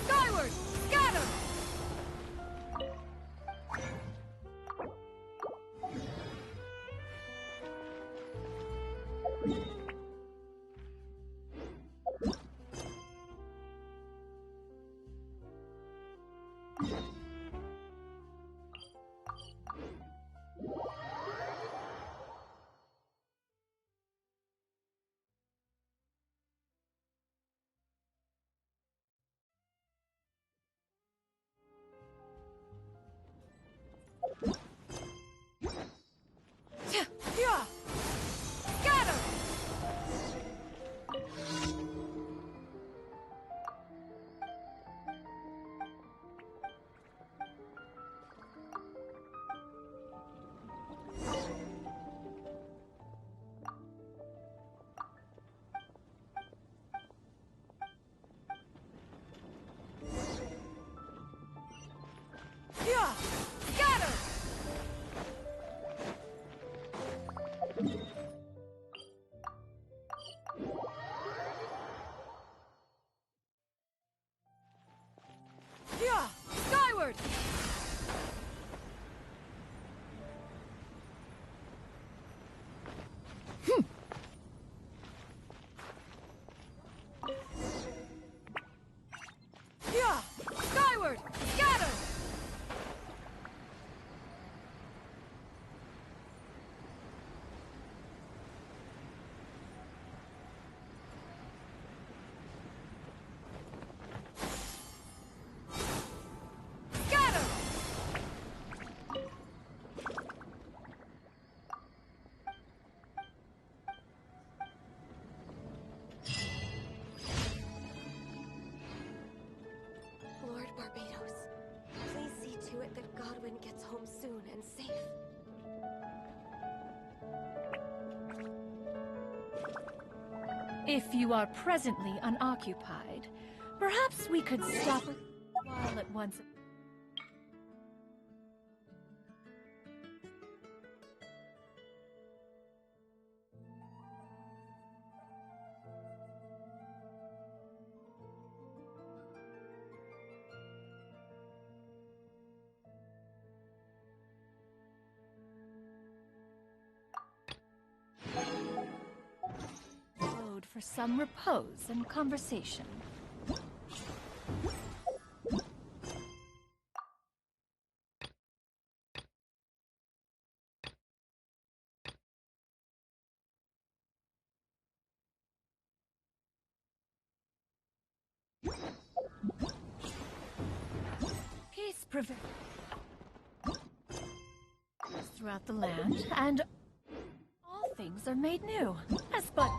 Skyward! Scatter! Scatter! Scatter! Skyward! Skyward! Scatter! Scatter! Lord Barbados, please see to it that Godwin gets home soon and safe. If you are presently unoccupied, perhaps we could stop a while at once. For some repose and conversation. Peace prevails throughout the land, and all things are made new. Yes, but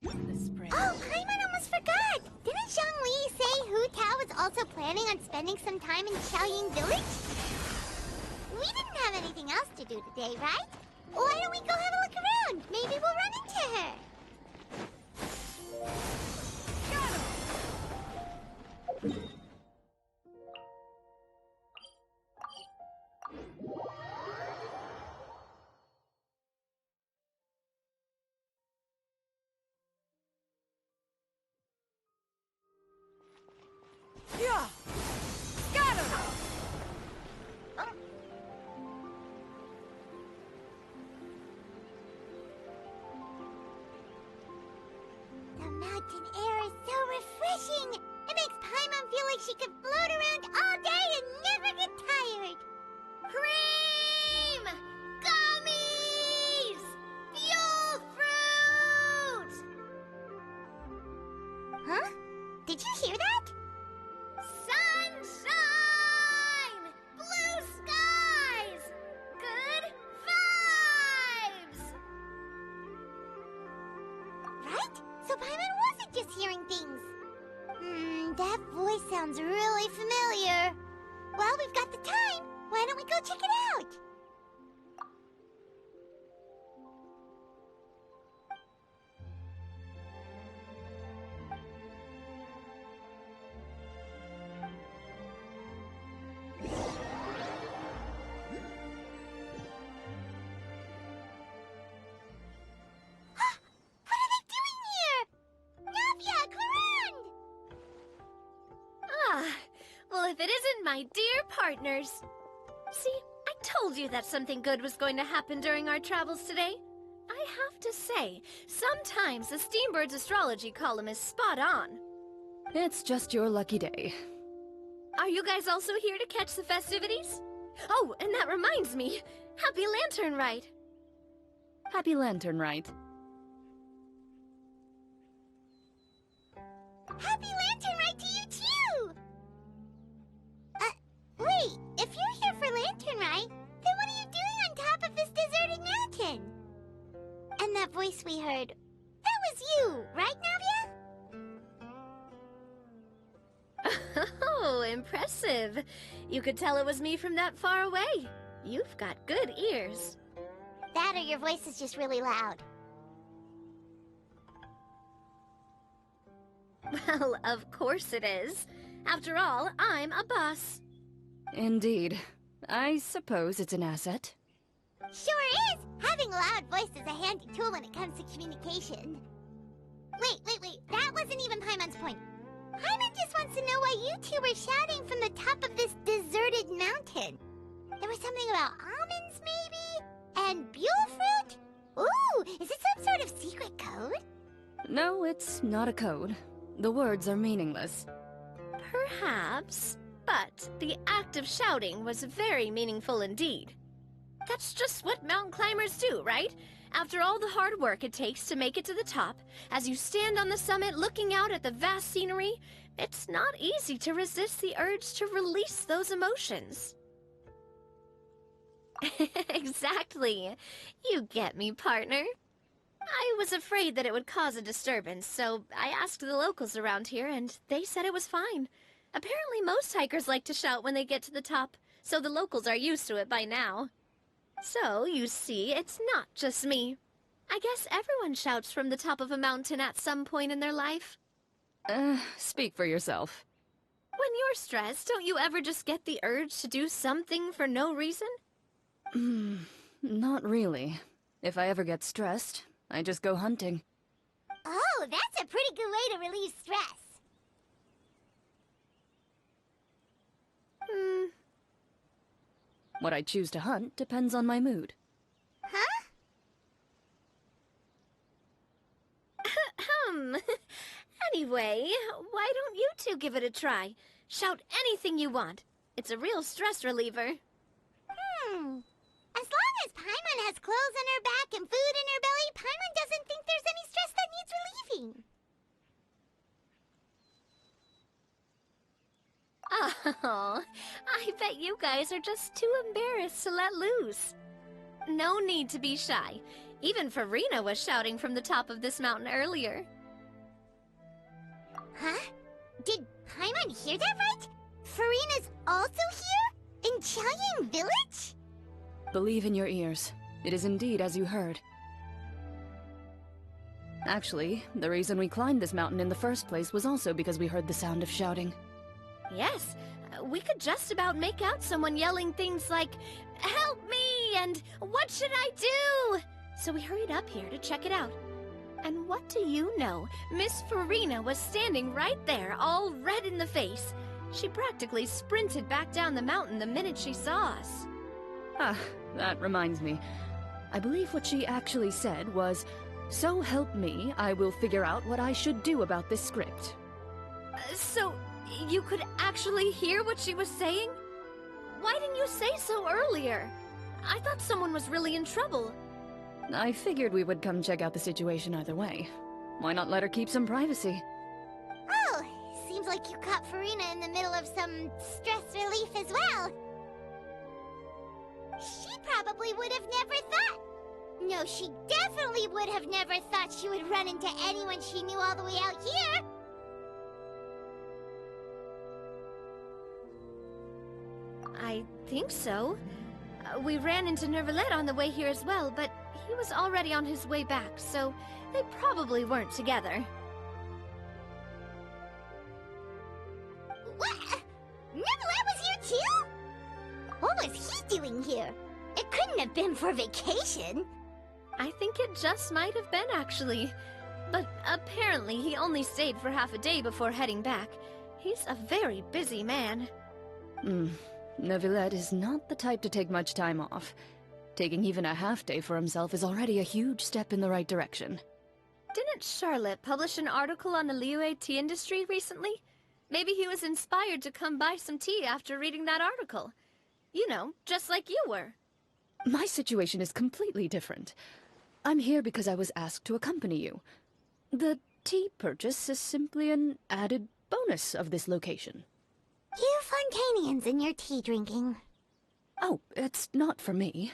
the spring. Oh, Paimon almost forgot! Didn't Zhongli say Hu Tao was also planning on spending some time in Xiaoying Village? We didn't have anything else to do today, right? Why don't we go have a look around? Maybe we'll run into her. like she could float around all day and never get tired. Cream! Gummies! Fuel fruit! Huh? Did you hear that? Sunshine! Blue skies! Good vibes! Right? So Paimon wasn't just hearing things. That voice sounds really familiar. Well, we've got the time. Why don't we go check it out? What are they doing here? Navia, Clarande! Ah, well, if it isn't my dear partners. See, I told you that something good was going to happen during our travels today. I have to say, sometimes the Steambird's astrology column is spot on. It's just your lucky day. Are you guys also here to catch the festivities? Oh, and that reminds me. Happy Lantern Rite. Happy Lantern Rite. Happy Lantern Rite to you too! Wait, if you're here for Lantern Rite, then what are you doing on top of this deserted mountain? And that voice we heard, that was you, right, Navia? Oh, impressive. You could tell it was me from that far away. You've got good ears. That or your voice is just really loud. Well, of course it is. After all, I'm a boss. Indeed. I suppose it's an asset. Sure is! Having a loud voice is a handy tool when it comes to communication. Wait. That wasn't even Paimon's point. Paimon just wants to know why you two were shouting from the top of this deserted mountain. There was something about almonds, maybe? And buell fruit? Ooh, is it some sort of secret code? No, it's not a code. The words are meaningless. Perhaps, but the act of shouting was very meaningful indeed. That's just what mountain climbers do, right? After all the hard work it takes to make it to the top, as you stand on the summit looking out at the vast scenery, it's not easy to resist the urge to release those emotions. Exactly. You get me, partner. I was afraid that it would cause a disturbance, so I asked the locals around here, and they said it was fine. Apparently most hikers like to shout when they get to the top, so the locals are used to it by now. So, you see, it's not just me. I guess everyone shouts from the top of a mountain at some point in their life. Speak for yourself. When you're stressed, don't you ever just get the urge to do something for no reason? Not really. If I ever get stressed, I just go hunting. Oh, that's a pretty good way to relieve stress. What I choose to hunt depends on my mood. Huh? Anyway, why don't you two give it a try? Shout anything you want. It's a real stress reliever. As long as Paimon has clothes on her back and food in her belly, Paimon doesn't think there's any stress that needs relieving. Oh, I bet you guys are just too embarrassed to let loose. No need to be shy. Even Farina was shouting from the top of this mountain earlier. Huh? Did Paimon hear that right? Farina's also here? In Qiaoying Village? Believe in your ears. It is indeed as you heard. Actually, the reason we climbed this mountain in the first place was also because we heard the sound of shouting. Yes, we could just about make out someone yelling things like, "Help me!" and "What should I do?" So we hurried up here to check it out. And what do you know? Miss Farina was standing right there, all red in the face. She practically sprinted back down the mountain the minute she saw us. Ah, that reminds me. I believe what she actually said was, "So help me, I will figure out what I should do about this script." So, You could actually hear what she was saying? Why didn't you say so earlier? I thought someone was really in trouble. I figured we would come check out the situation either way. Why not let her keep some privacy? Oh, seems like you caught Farina in the middle of some stress relief as well. She probably would have never thought. No, she definitely would have never thought she would run into anyone she knew all the way out here. I think so. We ran into Nervalette on the way here as well, but he was already on his way back, so they probably weren't together. What? Nervalette was here too? What was he doing here? It couldn't have been for vacation. I think it just might have been, actually. But apparently he only stayed for half a day before heading back. He's a very busy man. Neuvillette is not the type to take much time off. Taking even a half day for himself is already a huge step in the right direction. Didn't Charlotte publish an article on the Liyue tea industry recently? Maybe he was inspired to come buy some tea after reading that article. You know, just like you were. My situation is completely different. I'm here because I was asked to accompany you. The tea purchase is simply an added bonus of this location. You Fontanians and your tea drinking. Oh, it's not for me.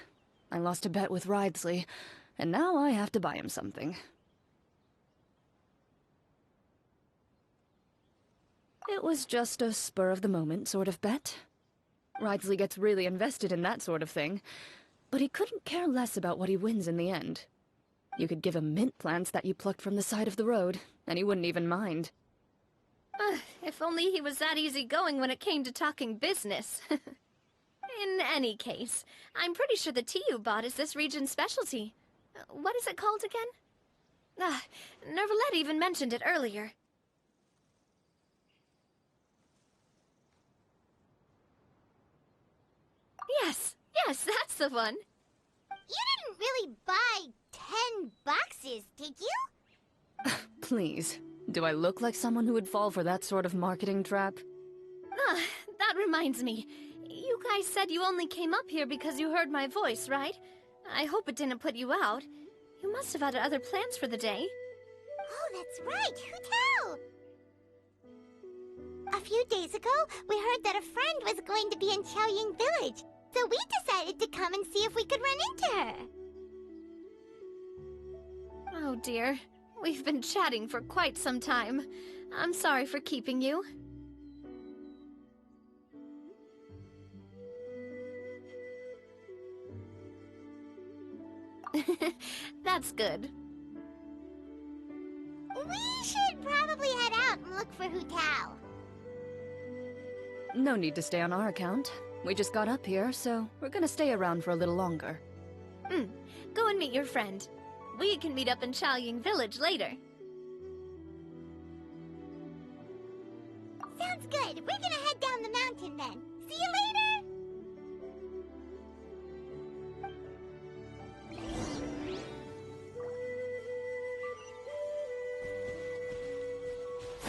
I lost a bet with Ridesley, and now I have to buy him something. It was just a spur-of-the-moment sort of bet. Ridesley gets really invested in that sort of thing, but he couldn't care less about what he wins in the end. You could give him mint plants that you plucked from the side of the road, and he wouldn't even mind. If only he was that easygoing when it came to talking business. In any case, I'm pretty sure the tea you bought is this region's specialty. What is it called again? Nervalette even mentioned it earlier. Yes, that's the one. You didn't really buy 10 boxes, did you? Please, do I look like someone who would fall for that sort of marketing trap? That reminds me. You guys said you only came up here because you heard my voice, right? I hope it didn't put you out. You must have had other plans for the day. Oh, that's right. Who tell? A few days ago, we heard that a friend was going to be in Qiaoying Village, so we decided to come and see if we could run into her. Oh dear. We've been chatting for quite some time. I'm sorry for keeping you. That's good. We should probably head out and look for Hu Tao. No need to stay on our account. We just got up here, so we're gonna stay around for a little longer. Go and meet your friend. We can meet up in Qiaoying Village later. Sounds good. We're gonna head down the mountain then. See you later!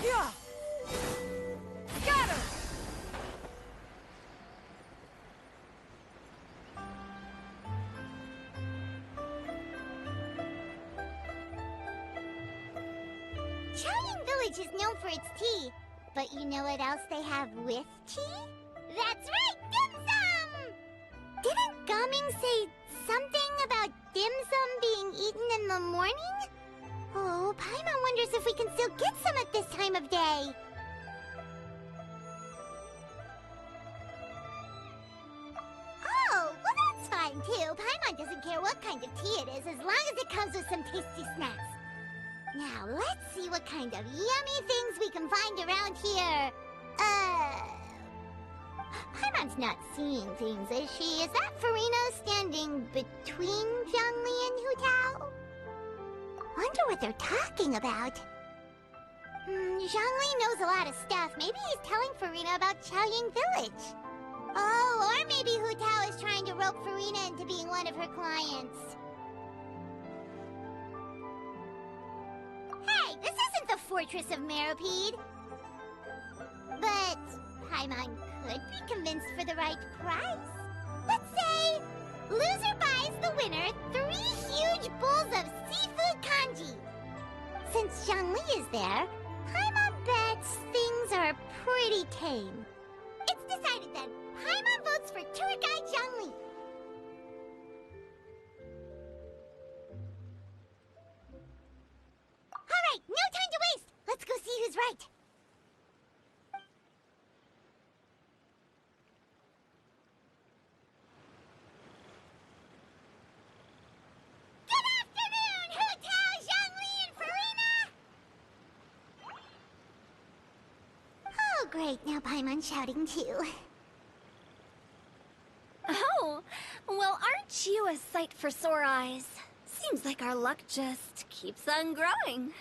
Yeah! Scatter! Qiaoying Village is known for its tea, but you know what else they have with tea? That's right, dim sum! Didn't Gaming say something about dim sum being eaten in the morning? Oh, Paimon wonders if we can still get some at this time of day. Oh, well that's fine too. Paimon doesn't care what kind of tea it is as long as it comes with some tasty snacks. Now, let's see what kind of yummy things we can find around here. Paimon's not seeing things, is she? Is that Farina standing between Zhongli and Hu Tao? Wonder what they're talking about. Zhongli knows a lot of stuff. Maybe he's telling Farina about Qiaoying Village. Oh, or maybe Hu Tao is trying to rope Farina into being one of her clients. Hey, this isn't the Fortress of Meropide. But Paimon could be convinced for the right price. Let's say loser buys the winner 3 huge bowls of seafood kanji. Since Zhongli is there, Paimon bets things are pretty tame. It's decided then. Paimon votes for tour guide Zhongli. Alright, no time to waste! Let's go see who's right. Good afternoon, Hu Tao, Zhongli, and Farina! Oh, great, now Paimon's shouting too. Oh, well, aren't you a sight for sore eyes? Seems like our luck just keeps on growing.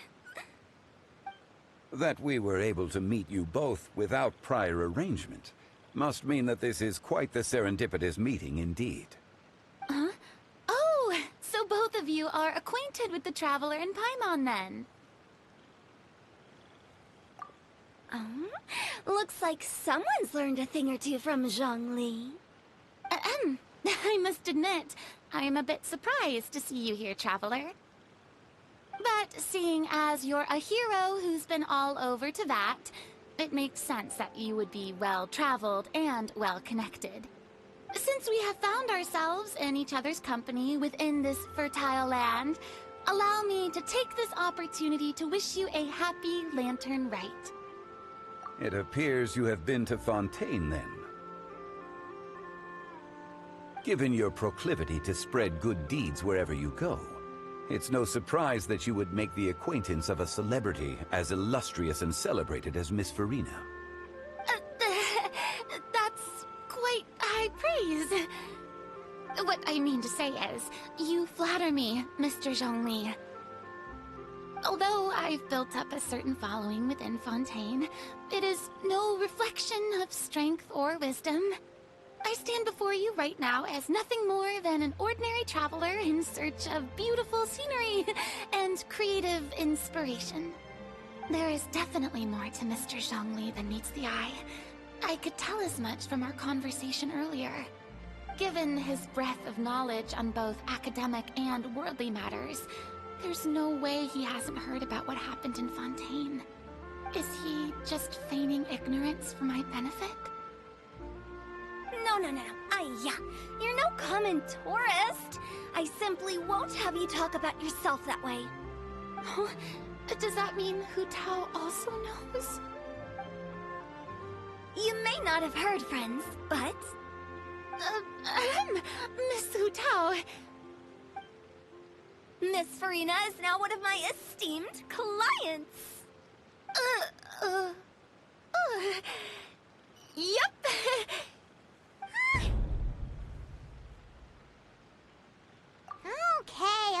That we were able to meet you both without prior arrangement must mean that this is quite the serendipitous meeting indeed. Huh? Oh, so both of you are acquainted with the Traveler and Paimon then? Looks like someone's learned a thing or two from Zhongli. I must admit, I am a bit surprised to see you here, Traveler. But seeing as you're a hero who's been all over to that, it makes sense that you would be well-traveled and well-connected. Since we have found ourselves in each other's company within this fertile land, allow me to take this opportunity to wish you a happy Lantern Rite. It appears you have been to Fontaine then. Given your proclivity to spread good deeds wherever you go, it's no surprise that you would make the acquaintance of a celebrity as illustrious and celebrated as Miss Farina. That's quite high praise. What I mean to say is, you flatter me, Mr. Zhongli. Although I've built up a certain following within Fontaine, it is no reflection of strength or wisdom. I stand before you right now as nothing more than an ordinary traveler in search of beautiful scenery and creative inspiration. There is definitely more to Mr. Zhongli than meets the eye. I could tell as much from our conversation earlier. Given his breadth of knowledge on both academic and worldly matters, there's no way he hasn't heard about what happened in Fontaine. Is he just feigning ignorance for my benefit? No. You're no common tourist. I simply won't have you talk about yourself that way. Oh, does that mean Hu Tao also knows? You may not have heard, friends, but... Miss Hu Tao... Miss Farina is now one of my esteemed clients. Yep.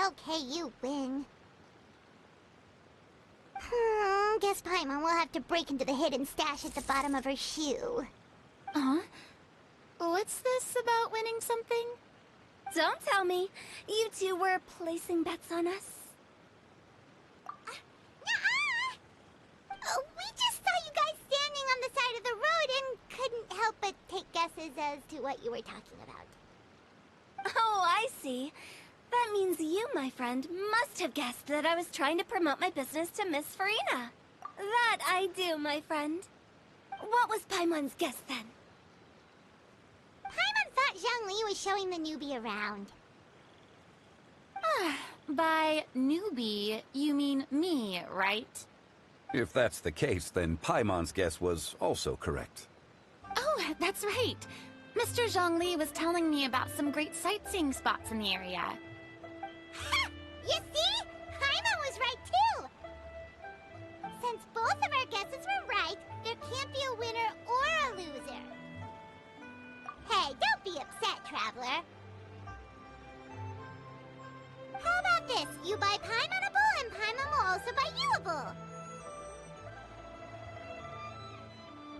Okay, you win. Guess Paimon will have to break into the hidden stash at the bottom of her shoe. Huh? What's this about winning something? Don't tell me. You two were placing bets on us. We just saw you guys standing on the side of the road and couldn't help but take guesses as to what you were talking about. Oh, I see. That means you, my friend, must have guessed that I was trying to promote my business to Miss Farina. That I do, my friend. What was Paimon's guess then? Paimon thought Zhongli was showing the newbie around. By newbie, you mean me, right? If that's the case, then Paimon's guess was also correct. Oh, that's right. Mr. Zhongli was telling me about some great sightseeing spots in the area. Ha! You see? Paimon was right too! Since both of our guesses were right, there can't be a winner or a loser. Hey, don't be upset, Traveler. How about this? You buy Paimon a bowl, and Paimon will also buy you a bowl.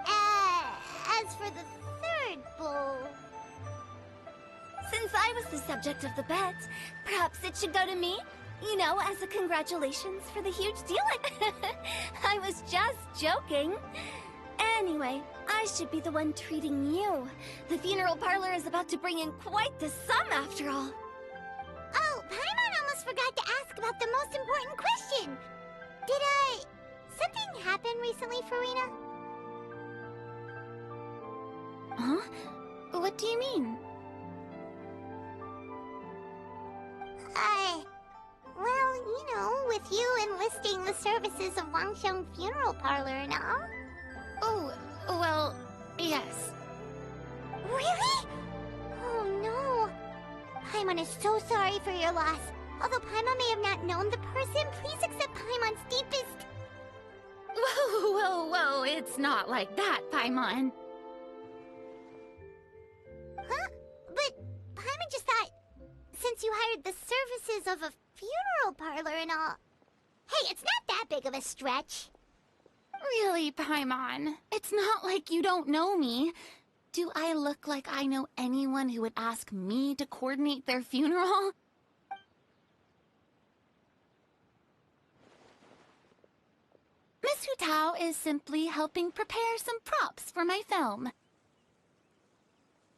As for the third bowl... Since I was the subject of the bet, perhaps it should go to me? You know, as a congratulations for the huge deal I was just joking. Anyway, I should be the one treating you. The funeral parlor is about to bring in quite the sum after all. Oh, Paimon almost forgot to ask about the most important question. Did, something happen recently, Farina? Huh? What do you mean? Well, you know, with you enlisting the services of Wangsheng Funeral Parlor and all. Oh, well, yes. Really? Oh no. Paimon is so sorry for your loss. Although Paimon may have not known the person, please accept Paimon's deepest... Whoa, it's not like that, Paimon. Huh? But Paimon just thought, since you hired the services of a funeral parlor and all... Hey, it's not that big of a stretch. Really, Paimon? It's not like you don't know me. Do I look like I know anyone who would ask me to coordinate their funeral? Miss Hu Tao is simply helping prepare some props for my film.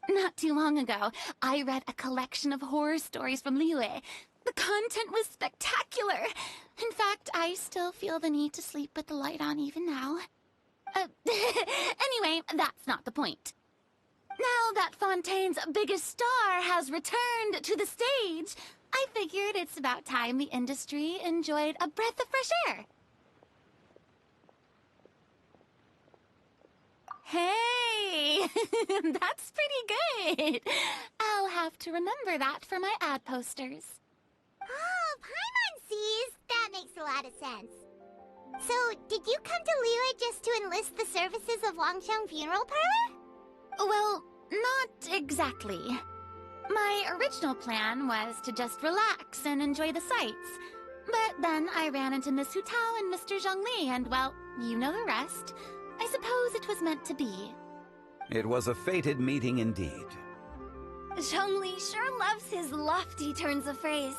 Not too long ago, I read a collection of horror stories from Liyue. The content was spectacular. In fact, I still feel the need to sleep with the light on even now. Anyway, that's not the point. Now that Fontaine's biggest star has returned to the stage, I figured it's about time the industry enjoyed a breath of fresh air. Hey, that's pretty good. I'll have to remember that for my ad posters. Oh, Paimon sees. That makes a lot of sense. So, did you come to Liyue just to enlist the services of Wangsheng Funeral Parlor? Well, not exactly. My original plan was to just relax and enjoy the sights. But then I ran into Miss Hu Tao and Mr. Zhongli, and well, you know the rest. I suppose it was meant to be. It was a fated meeting indeed. Zhongli sure loves his lofty turns of phrase.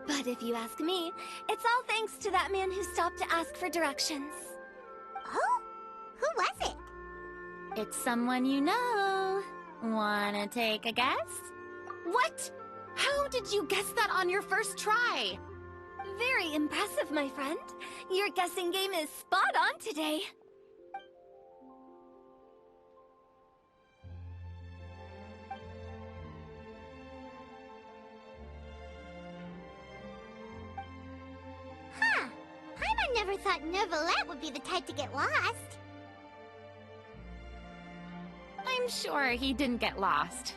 But if you ask me, it's all thanks to that man who stopped to ask for directions. Oh? Who was it? It's someone you know. Wanna take a guess? What? How did you guess that on your first try? Very impressive, my friend. Your guessing game is spot on today. Huh. Paimon never thought Neuvillette would be the type to get lost. I'm sure he didn't get lost.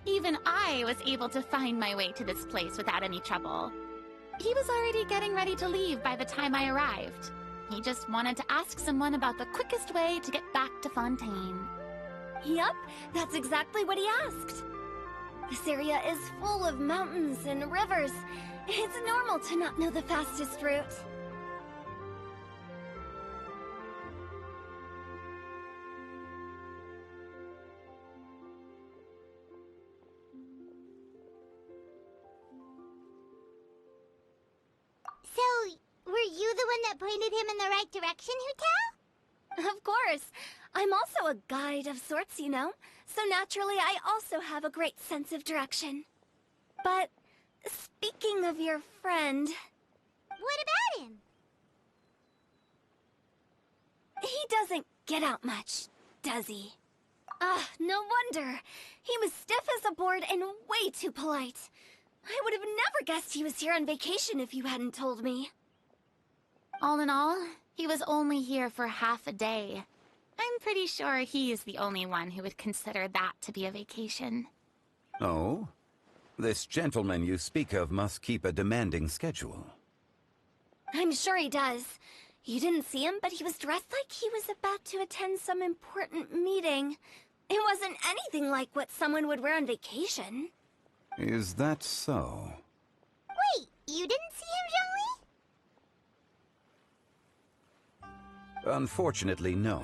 Even I was able to find my way to this place without any trouble. He was already getting ready to leave by the time I arrived. He just wanted to ask someone about the quickest way to get back to Fontaine. Yup, that's exactly what he asked. This area is full of mountains and rivers. It's normal to not know the fastest route. So, were you the one that pointed him in the right direction, Hu Tao? Of course. I'm also a guide of sorts, you know. So naturally, I also have a great sense of direction. But speaking of your friend... What about him? He doesn't get out much, does he? Ah, no wonder. He was stiff as a board and way too polite. I would have never guessed he was here on vacation if you hadn't told me. All in all, he was only here for half a day. I'm pretty sure he is the only one who would consider that to be a vacation. Oh? This gentleman you speak of must keep a demanding schedule. I'm sure he does. You didn't see him, but he was dressed like he was about to attend some important meeting. It wasn't anything like what someone would wear on vacation. Is that so? Wait, you didn't see him, Zhongli? Unfortunately, no.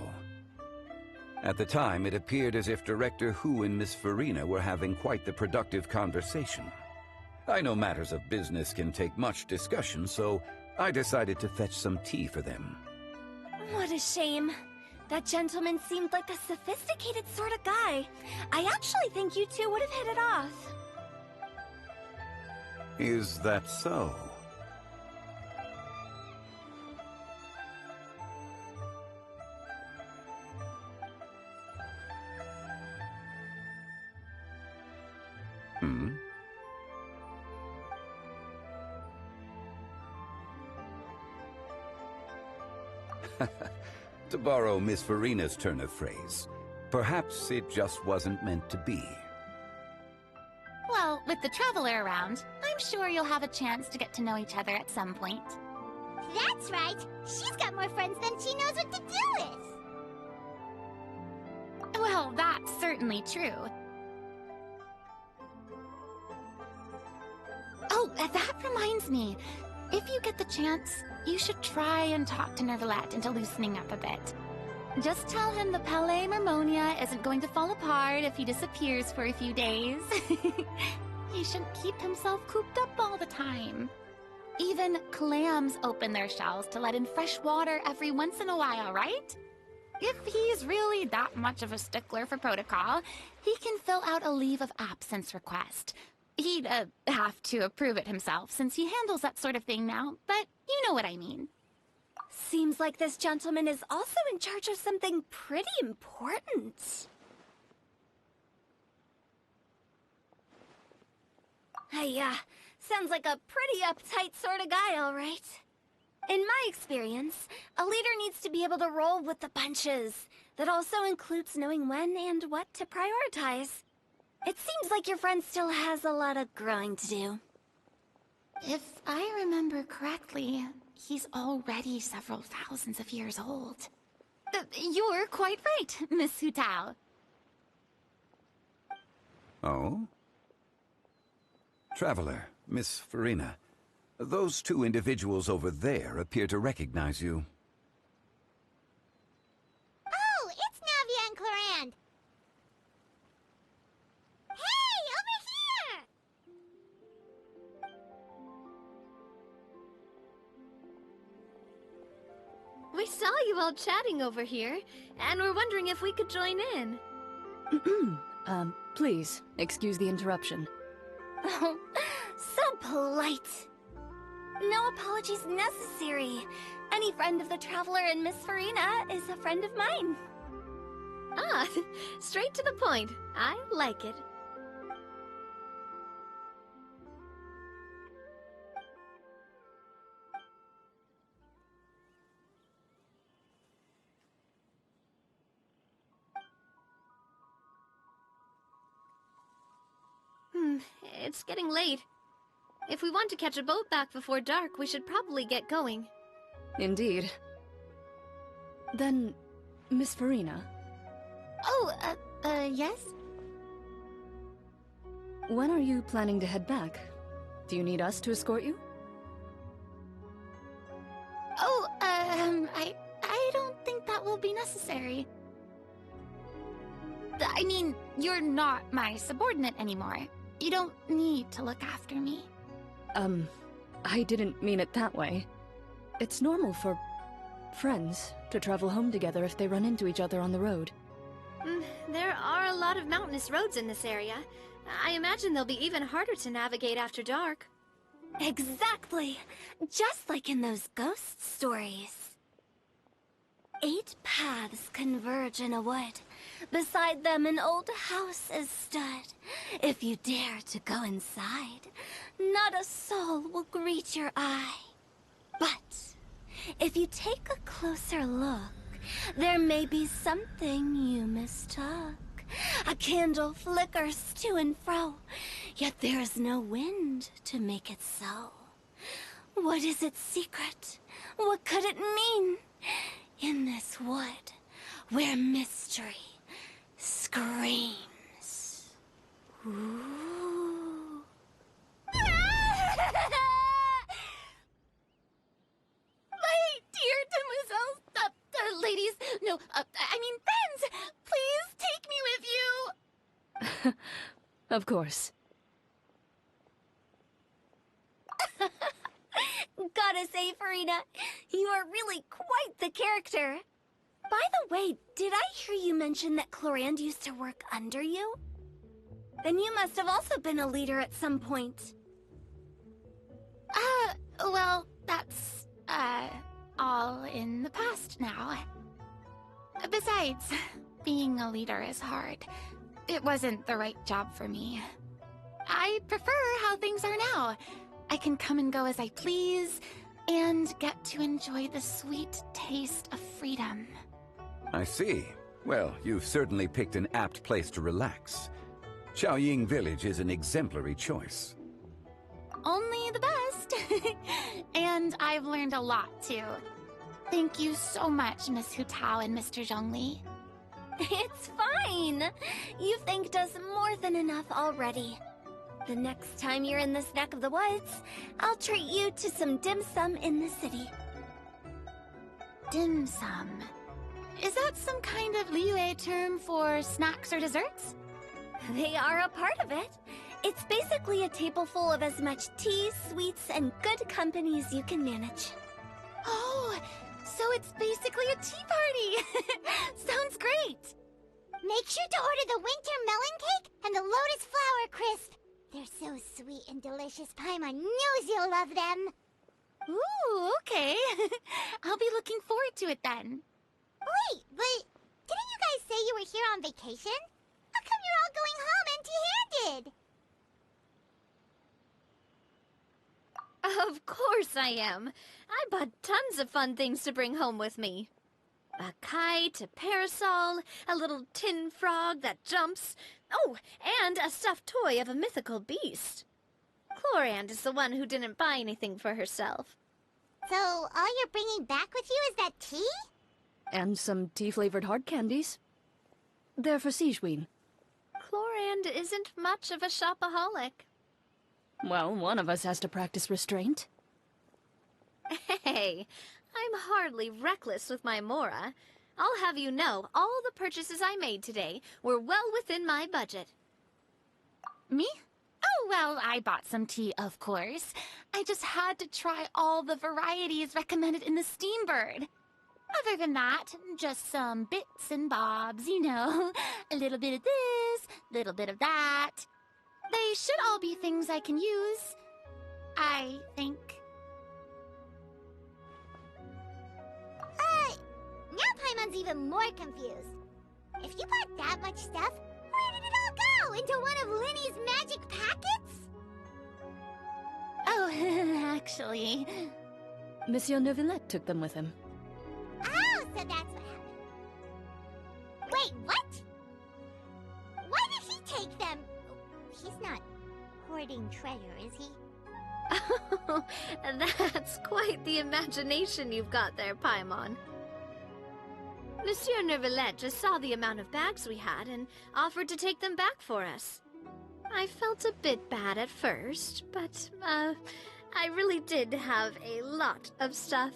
At the time, it appeared as if Director Hu and Miss Farina were having quite the productive conversation. I know matters of business can take much discussion, so I decided to fetch some tea for them. What a shame. That gentleman seemed like a sophisticated sort of guy. I actually think you two would have hit it off. Is that so? Hmm? To borrow Miss Farina's turn of phrase, perhaps it just wasn't meant to be. Well, with the Traveler around, I'm sure you'll have a chance to get to know each other at some point. That's right. She's got more friends than she knows what to do with. Well, that's certainly true. Oh, that reminds me. If you get the chance, you should try and talk to Nervalette into loosening up a bit. Just tell him the Palais Mermonia isn't going to fall apart if he disappears for a few days. He shouldn't keep himself cooped up all the time. Even clams open their shells to let in fresh water every once in a while, right? If he's really that much of a stickler for protocol, he can fill out a leave of absence request. He'd have to approve it himself since he handles that sort of thing now, but you know what I mean. Seems like this gentleman is also in charge of something pretty important. Sounds like a pretty uptight sort of guy, all right. In my experience, a leader needs to be able to roll with the punches. That also includes knowing when and what to prioritize. It seems like your friend still has a lot of growing to do. If I remember correctly, he's already several thousands of years old. You're quite right, Miss Hu Tao. Oh? Traveler, Miss Farina, those two individuals over there appear to recognize you. Oh, it's Navia and Clarand. Hey, over here! We saw you all chatting over here, and we're wondering if we could join in. Please, excuse the interruption. Oh, so polite. No apologies necessary. Any friend of the Traveler and Miss Farina is a friend of mine. Ah, straight to the point. I like it. It's getting late. If we want to catch a boat back before dark, we should probably get going. Indeed. Then, Miss Farina, Oh, yes? when are you planning to head back? Do you need us to escort you? Oh, I don't think that will be necessary. I mean, you're not my subordinate anymore. You don't need to look after me. I didn't mean it that way. It's normal for friends to travel home together if they run into each other on the road. There are a lot of mountainous roads in this area. I imagine they'll be even harder to navigate after dark. Exactly! Just like in those ghost stories. 8 paths converge in a wood. Beside them an old house is stood. If you dare to go inside, not a soul will greet your eye. But if you take a closer look, there may be something you mistook. A candle flickers to and fro, yet there is no wind to make it so. What is its secret? What could it mean? In this wood, where mystery screams. Ooh. My dear demoiselles, ladies, no, I mean friends, please take me with you. Of course. Gotta say, Farina, you are really quite the character. By the way, did I hear you mention that Clorand used to work under you? Then you must have also been a leader at some point. Well, that's, all in the past now. Besides, being a leader is hard. It wasn't the right job for me. I prefer how things are now. I can come and go as I please, and get to enjoy the sweet taste of freedom. I see. Well, you've certainly picked an apt place to relax. Xiaoying Village is an exemplary choice. Only the best. And I've learned a lot, too. Thank you so much, Miss Hu Tao and Mr. Zhongli. It's fine. You've thanked us more than enough already. The next time you're in this neck of the woods, I'll treat you to some dim sum in the city. Dim sum. Is that some kind of Liyue term for snacks or desserts? They are a part of it. It's basically a table full of as much tea, sweets, and good company as you can manage. Oh, so it's basically a tea party! Sounds great! Make sure to order the winter melon cake and the lotus flower crisp. They're so sweet and delicious, Paimon knows you'll love them. Ooh, okay. I'll be looking forward to it then. Wait, but didn't you guys say you were here on vacation? How come you're all going home empty-handed? Of course I am. I bought tons of fun things to bring home with me. A kite, a parasol, a little tin frog that jumps. Oh, and a stuffed toy of a mythical beast. Clorand is the one who didn't buy anything for herself. So all you're bringing back with you is that tea? And some tea-flavored hard candies. They're for Sigewin. Clorand isn't much of a shopaholic. Well, one of us has to practice restraint. Hey, I'm hardly reckless with my Mora. I'll have you know, all the purchases I made today were well within my budget. Me? Oh, well, I bought some tea, of course. I just had to try all the varieties recommended in the Steambird. Other than that, just some bits and bobs, you know. A little bit of this, little bit of that. They should all be things I can use, I think. Now Paimon's even more confused. If you bought that much stuff, where did it all go? Into one of Linny's magic packets? Oh, actually... Monsieur Neuvillette took them with him. Oh, so that's what happened. Wait, what? Why did he take them? He's not hoarding treasure, is he? Oh, that's quite the imagination you've got there, Paimon. Monsieur Neuvillette just saw the amount of bags we had and offered to take them back for us. I felt a bit bad at first, but, I really did have a lot of stuff.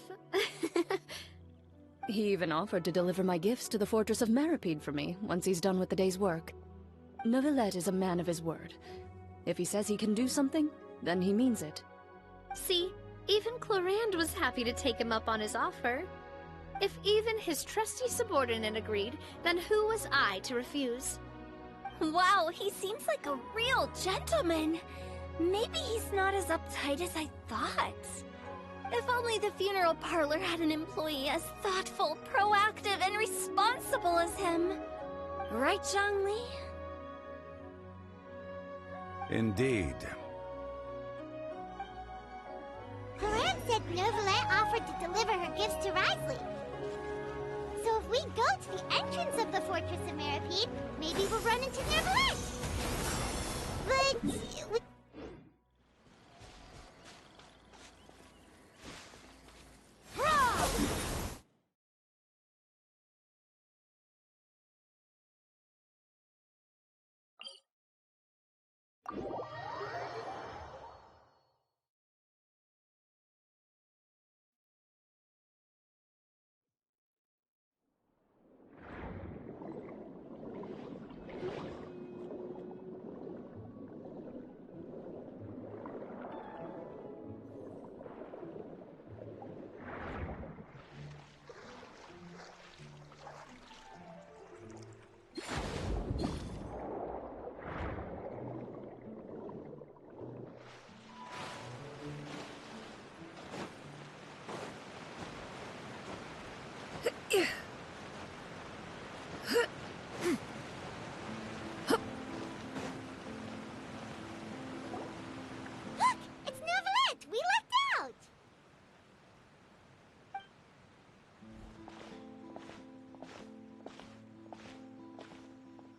He even offered to deliver my gifts to the Fortress of Meripede for me once he's done with the day's work. Neuvillette is a man of his word. If he says he can do something, then he means it. See, even Clorand was happy to take him up on his offer. If even his trusty subordinate agreed, then who was I to refuse? Wow, he seems like a real gentleman. Maybe he's not as uptight as I thought. If only the funeral parlor had an employee as thoughtful, proactive, and responsible as him. Right, Zhongli? Indeed. Clorand said Neuvillette offered to deliver her gifts to Risley. So if we go to the entrance of the Fortress of Meripede, maybe we'll run into Neuvillette. But...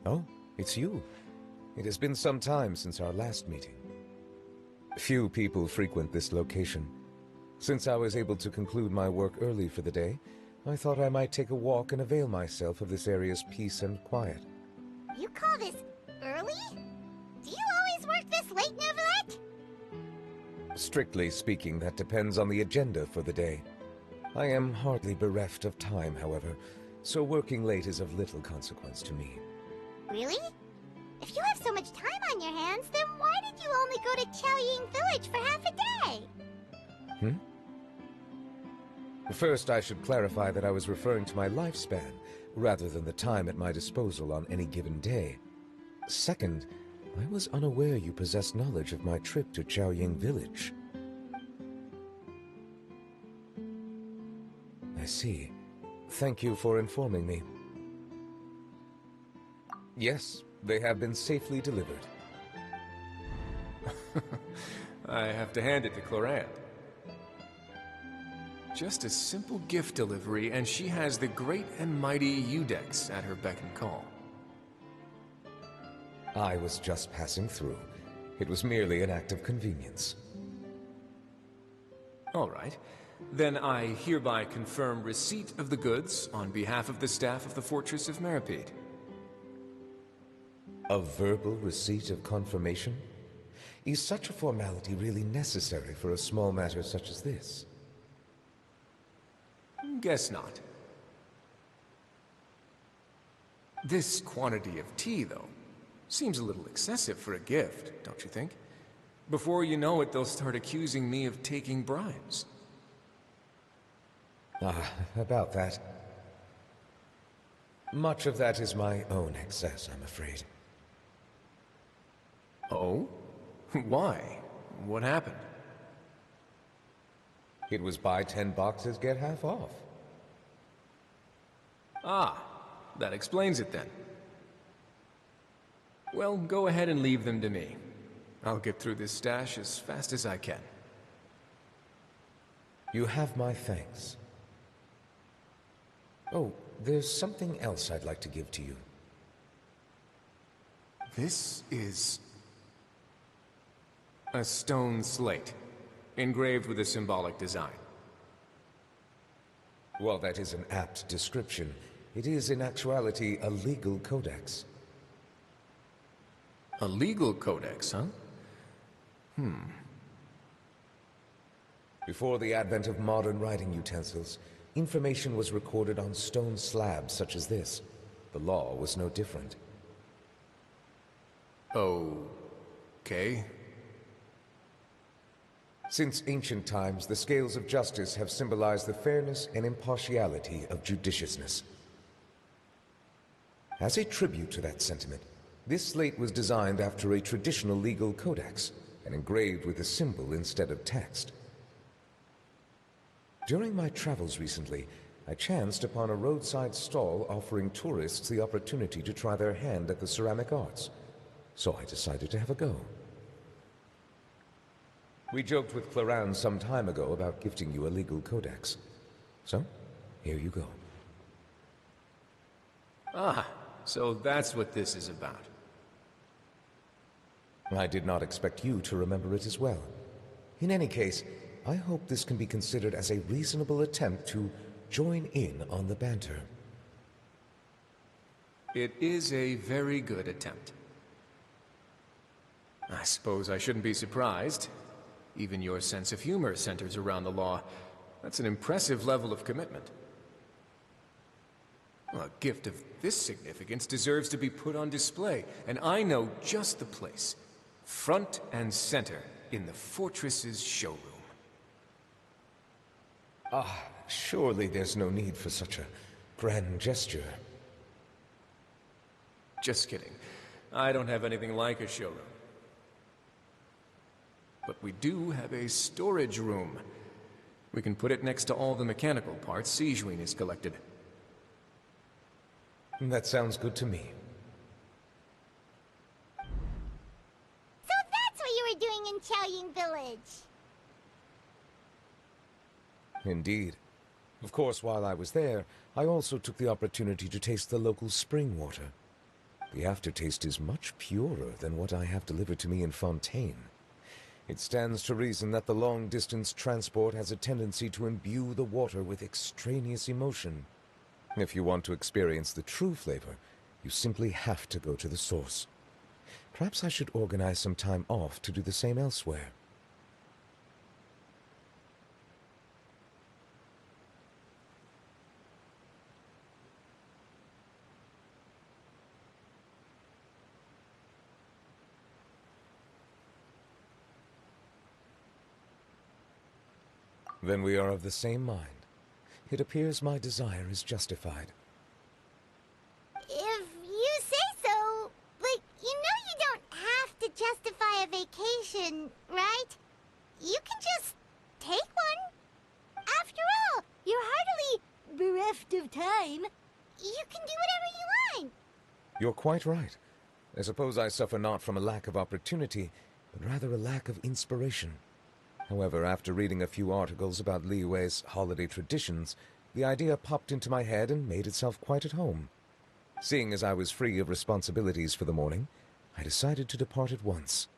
Oh, it's you. It has been some time since our last meeting. Few people frequent this location. Since I was able to conclude my work early for the day, I thought I might take a walk and avail myself of this area's peace and quiet. You call this early? Do you always work this late, Neuvillette? Strictly speaking, that depends on the agenda for the day. I am hardly bereft of time, however, so working late is of little consequence to me. Really? If you have so much time on your hands, then why did you only go to Qiaoying Village for half a day? First, I should clarify that I was referring to my lifespan, rather than the time at my disposal on any given day. Second, I was unaware you possessed knowledge of my trip to Qiaoying Village. I see. Thank you for informing me. Yes, they have been safely delivered. I have to hand it to Clorant. Just a simple gift delivery, and she has the great and mighty Udex at her beck and call. I was just passing through. It was merely an act of convenience. All right. Then I hereby confirm receipt of the goods on behalf of the staff of the Fortress of Meripede. A verbal receipt of confirmation? Is such a formality really necessary for a small matter such as this? Guess not. This quantity of tea, though, seems a little excessive for a gift, don't you think? Before you know it, they'll start accusing me of taking bribes. About that. Much of that is my own excess, I'm afraid. Oh? Why? What happened? It was buy 10 boxes, get half off. Ah, that explains it then. Well, go ahead and leave them to me. I'll get through this stash as fast as I can. You have my thanks. Oh, there's something else I'd like to give to you. This is a stone slate, engraved with a symbolic design. While that is an apt description, it is in actuality a legal codex. A legal codex, huh? Before the advent of modern writing utensils, information was recorded on stone slabs such as this. The law was no different. Okay. Since ancient times, the scales of justice have symbolized the fairness and impartiality of judiciousness. As a tribute to that sentiment, this slate was designed after a traditional legal codex and engraved with a symbol instead of text. During my travels recently, I chanced upon a roadside stall offering tourists the opportunity to try their hand at the ceramic arts, so I decided to have a go. We joked with Clorant some time ago about gifting you a legal codex. So, here you go. Ah, so that's what this is about. I did not expect you to remember it as well. In any case, I hope this can be considered as a reasonable attempt to join in on the banter. It is a very good attempt. I suppose I shouldn't be surprised. Even your sense of humor centers around the law. That's an impressive level of commitment. A gift of this significance deserves to be put on display, and I know just the place. Front and center in the Fortress's showroom. Surely there's no need for such a grand gesture. Just kidding. I don't have anything like a showroom. But we do have a storage room. We can put it next to all the mechanical parts Sijuin has collected. That sounds good to me. So that's what you were doing in Qiaoying Village. Indeed. Of course, while I was there, I also took the opportunity to taste the local spring water. The aftertaste is much purer than what I have delivered to me in Fontaine. It stands to reason that the long-distance transport has a tendency to imbue the water with extraneous emotion. If you want to experience the true flavor, you simply have to go to the source. Perhaps I should organize some time off to do the same elsewhere. Then we are of the same mind. It appears my desire is justified. If you say so, but you know you don't have to justify a vacation, right? You can just take one. After all, you're hardly bereft of time. You can do whatever you want. You're quite right. I suppose I suffer not from a lack of opportunity, but rather a lack of inspiration. However, after reading a few articles about Liyue's holiday traditions, the idea popped into my head and made itself quite at home. Seeing as I was free of responsibilities for the morning, I decided to depart at once.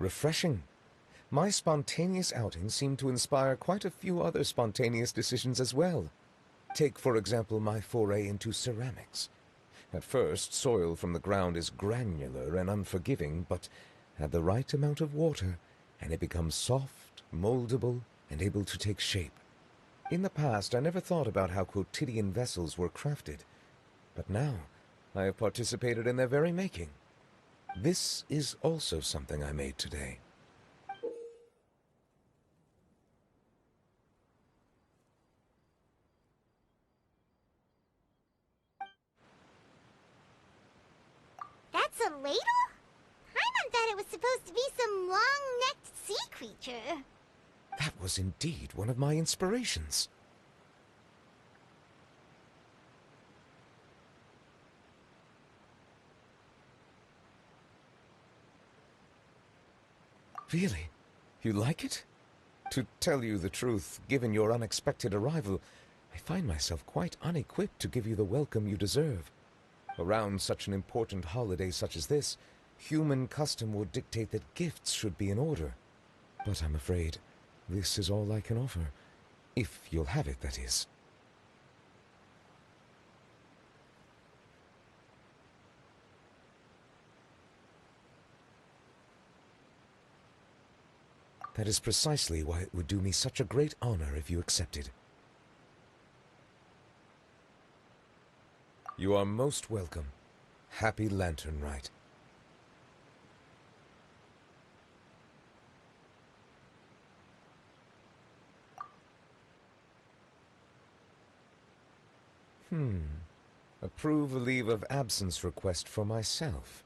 Refreshing. My spontaneous outing seemed to inspire quite a few other spontaneous decisions as well. Take, for example, my foray into ceramics. At first, soil from the ground is granular and unforgiving, but add the right amount of water, and it becomes soft, moldable, and able to take shape. In the past, I never thought about how quotidian vessels were crafted, but now I have participated in their very making. This is also something I made today. That's a ladle? Paimon thought it was supposed to be some long-necked sea creature. That was indeed one of my inspirations. Really? You like it? To tell you the truth, given your unexpected arrival, I find myself quite unequipped to give you the welcome you deserve. Around such an important holiday such as this, human custom would dictate that gifts should be in order. But I'm afraid this is all I can offer. If you'll have it, that is. That is precisely why it would do me such a great honor if you accepted. You are most welcome. Happy Lantern Rite. Approve a leave of absence request for myself.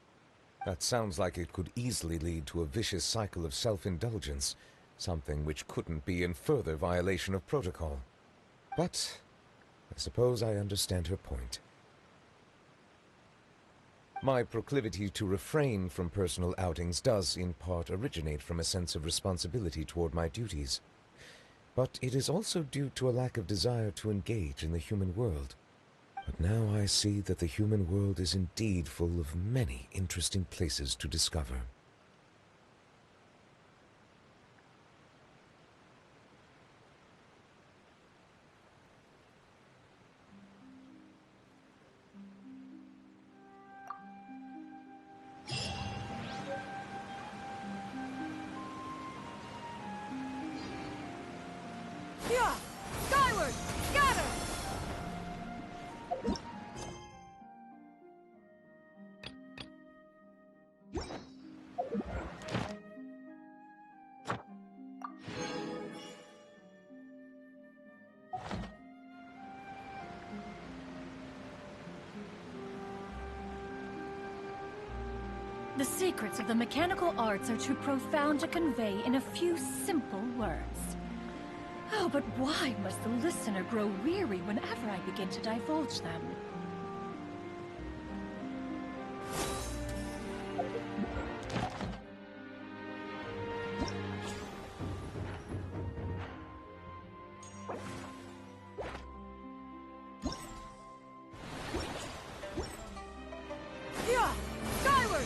That sounds like it could easily lead to a vicious cycle of self-indulgence, something which couldn't be in further violation of protocol. But I suppose I understand her point. My proclivity to refrain from personal outings does, in part, originate from a sense of responsibility toward my duties. But it is also due to a lack of desire to engage in the human world. But now I see that the human world is indeed full of many interesting places to discover. Yeah! Skyward! Scatter! The secrets of the mechanical arts are too profound to convey in a few simple words. Oh, but why must the listener grow weary whenever I begin to divulge them? Yeah! Skyward!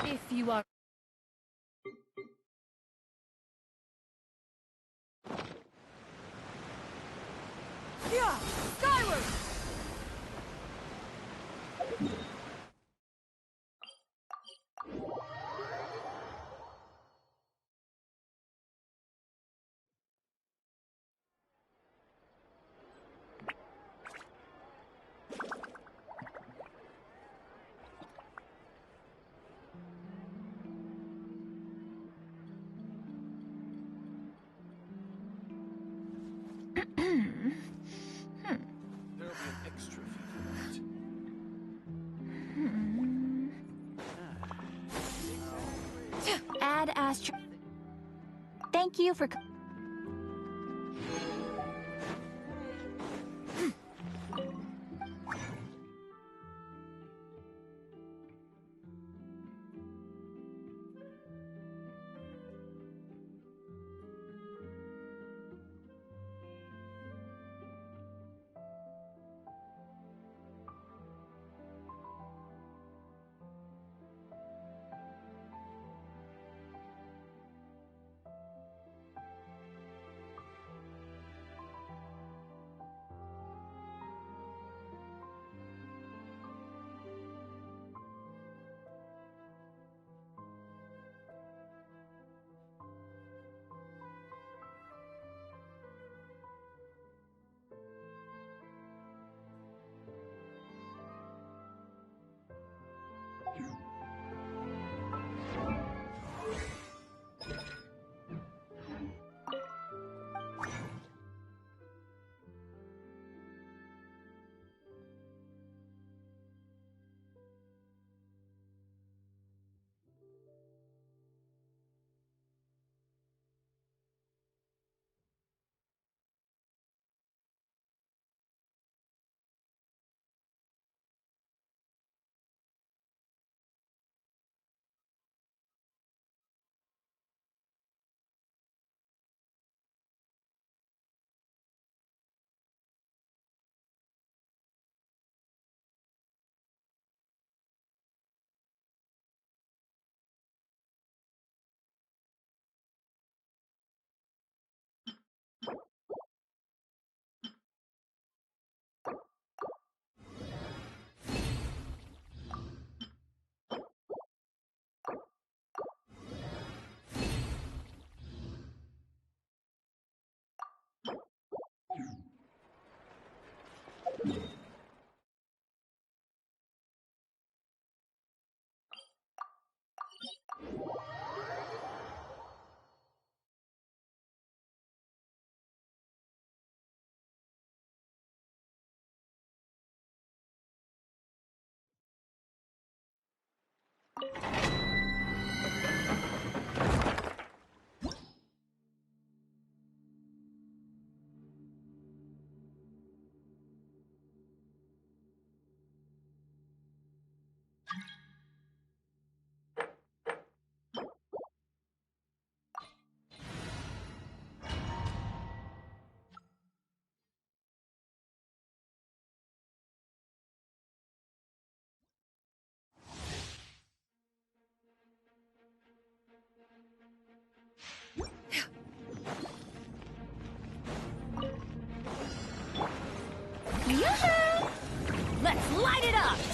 If you are... Yeah! Skyward! There'll be an extra fee for that. Ad Astra. Thank you for.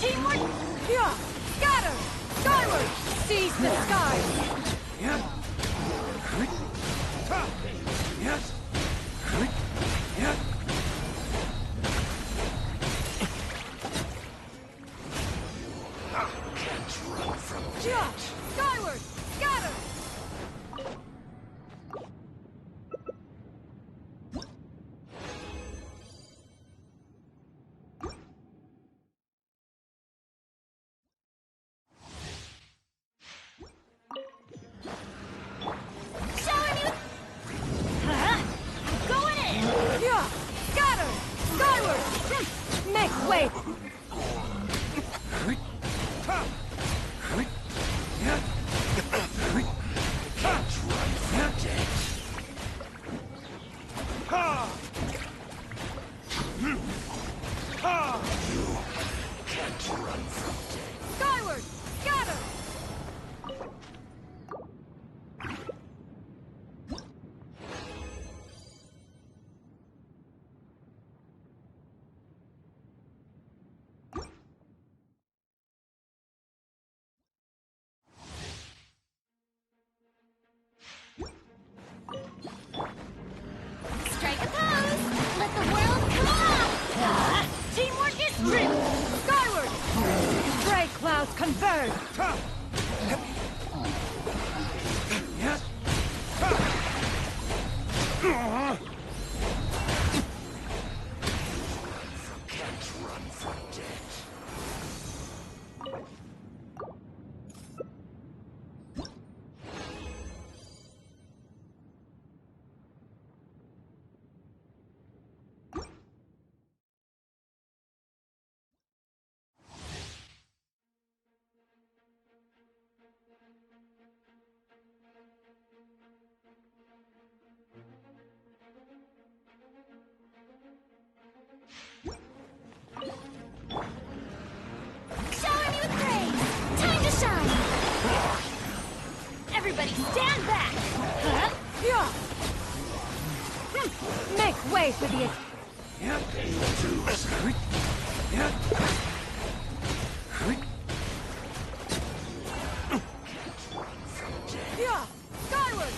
Teamwork! Yeah! Scatter! Skyward! Seize the sky! Yeah! Skyward! Scatter! Going in! Yeah! Scatter! Skyward! Make way! Skyward! Scatter! Strike a pose! Let the world come off! Teamwork is true! Skyward! Gray clouds converge! Shower me with praise! Time to shine! Everybody stand back! Yeah! Make way for the... Yeah! Skyward!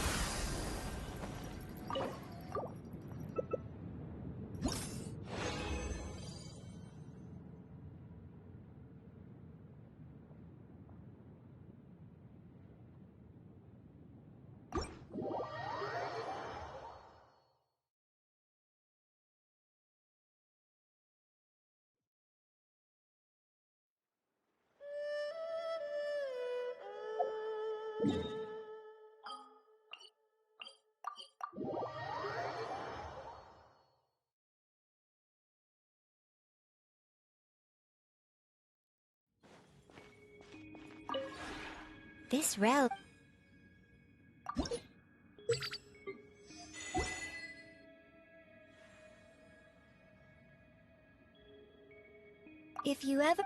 This route. If you ever...